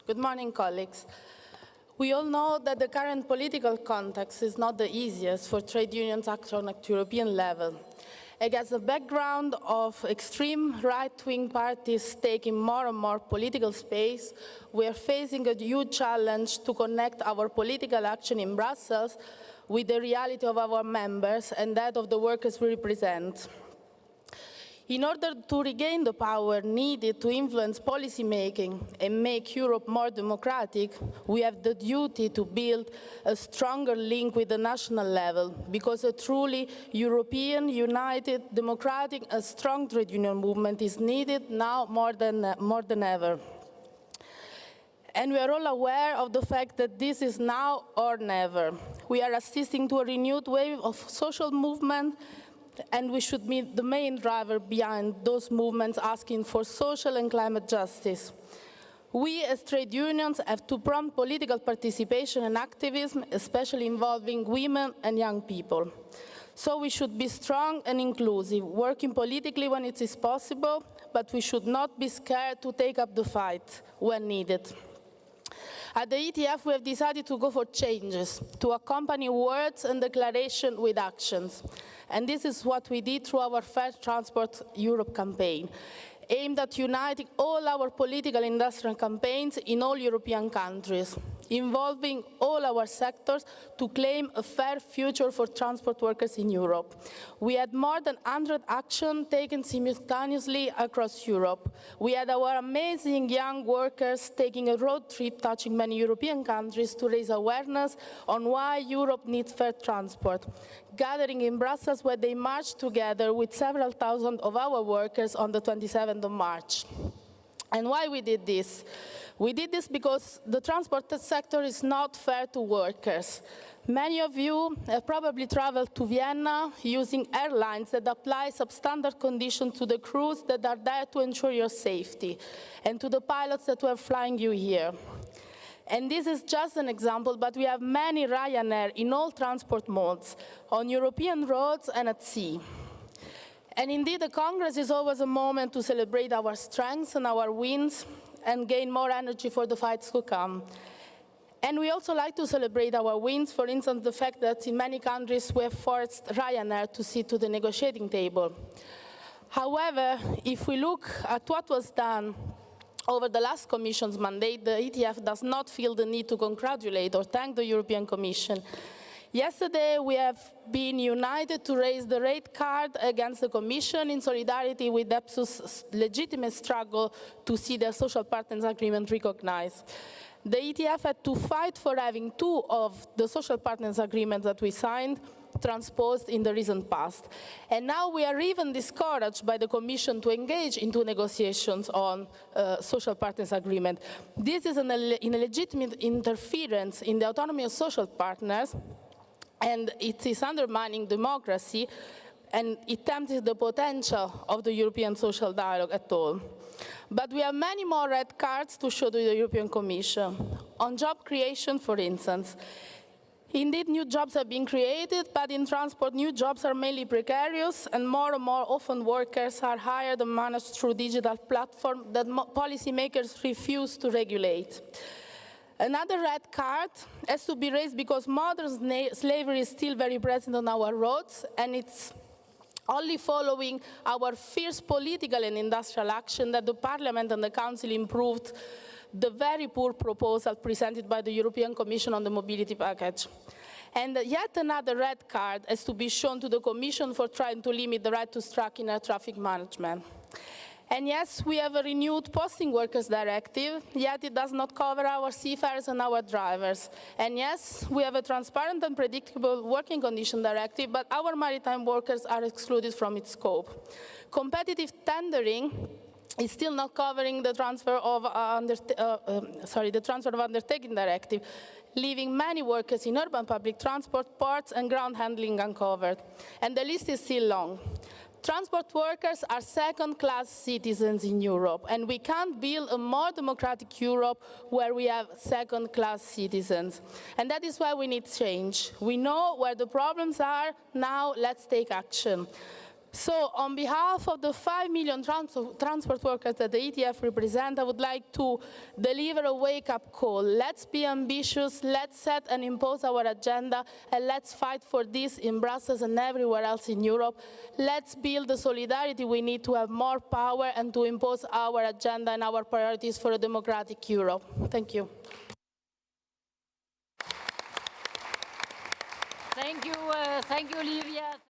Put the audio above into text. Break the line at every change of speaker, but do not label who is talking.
Good morning, colleagues. We all know that the current political context is not the easiest for trade unions acting at European level. Against the background of extreme right-wing parties taking more and more political space, we are facing a huge challenge to connect our political action in Brussels with the reality of our members and that of the workers we represent. In order to regain the power needed to influence policy making and make Europe more democratic, we have the duty to build a stronger link with the national level, because a truly European, united, democratic, and strong trade union movement is needed now more than ever. And we are all aware of the fact that this is now or never. We are assisting to a renewed wave of social movement, and we should be the main driver behind those movements asking for social and climate justice. We as trade unions have to prompt political participation and activism, especially involving women and young people. So we should be strong and inclusive, working politically when it is possible, but we should not be scared to take up the fight when needed. At the ETF, we have decided to go for changes, to accompany words and declarations with actions. And this is what we did through our Fair Transport Europe campaign, aimed at uniting all our political and industrial campaigns in all European countries, involving all our sectors to claim a fair future for transport workers in Europe. We had more than 100 actions taken simultaneously across Europe. We had our amazing young workers taking a road trip touching many European countries to raise awareness on why Europe needs fair transport, gathering in Brussels where they marched together with several thousand of our workers on the 27th of March. And why we did this? We did this because the transport sector is not fair to workers. Many of you have probably traveled to Vienna using airlines that apply substandard conditions to the crews that are there to ensure your safety, and to the pilots that were flying you here. And this is just an example, but we have many Ryanair in all transport modes, on European roads and at sea. And indeed, the Congress is always a moment to celebrate our strengths and our wins and gain more energy for the fights to come. And we also like to celebrate our wins, for instance, the fact that in many countries we have forced Ryanair to sit to the negotiating table. However, if we look at what was done over the last Commission's mandate, the ETF does not feel the need to congratulate or thank the European Commission. Yesterday, we have been united to raise the red card against the Commission in solidarity with ETUC's legitimate struggle to see their social partners agreement recognized. The ETF had to fight for having 2 of the social partners agreements that we signed transposed in the recent past. And now we are even discouraged by the Commission to engage into negotiations on social partners agreement. This is an illegitimate interference in the autonomy of social partners, and it is undermining democracy, and it tempts the potential of the European social dialogue at all. But we have many more red cards to show to the European Commission. On job creation, for instance. Indeed, new jobs have been created, but in transport, new jobs are mainly precarious, and more often workers are hired and managed through digital platforms that policymakers refuse to regulate. Another red card has to be raised because modern slavery is still very present on our roads, and it's only following our fierce political and industrial action that the Parliament and the Council improved the very poor proposal presented by the European Commission on the mobility package. And yet another red card has to be shown to the Commission for trying to limit the right to strike in air traffic management. And yes, we have a renewed posting workers directive, yet it does not cover our seafarers and our drivers. And yes, we have a transparent and predictable working condition directive, but our maritime workers are excluded from its scope. Competitive tendering is still not covering the transfer of undertaking directive, leaving many workers in urban public transport, ports, and ground handling uncovered. And the list is still long. Transport workers are second-class citizens in Europe, and we can't build a more democratic Europe where we have second-class citizens. And that is why we need change. We know where the problems are, now let's take action. So on behalf of the 5 million transport workers that the ETF represent, I would like to deliver a wake-up call. Let's be ambitious, let's set and impose our agenda, and let's fight for this in Brussels and everywhere else in Europe. Let's build the solidarity we need to have more power and to impose our agenda and our priorities for a democratic Europe. Thank you.
Thank you, Livia.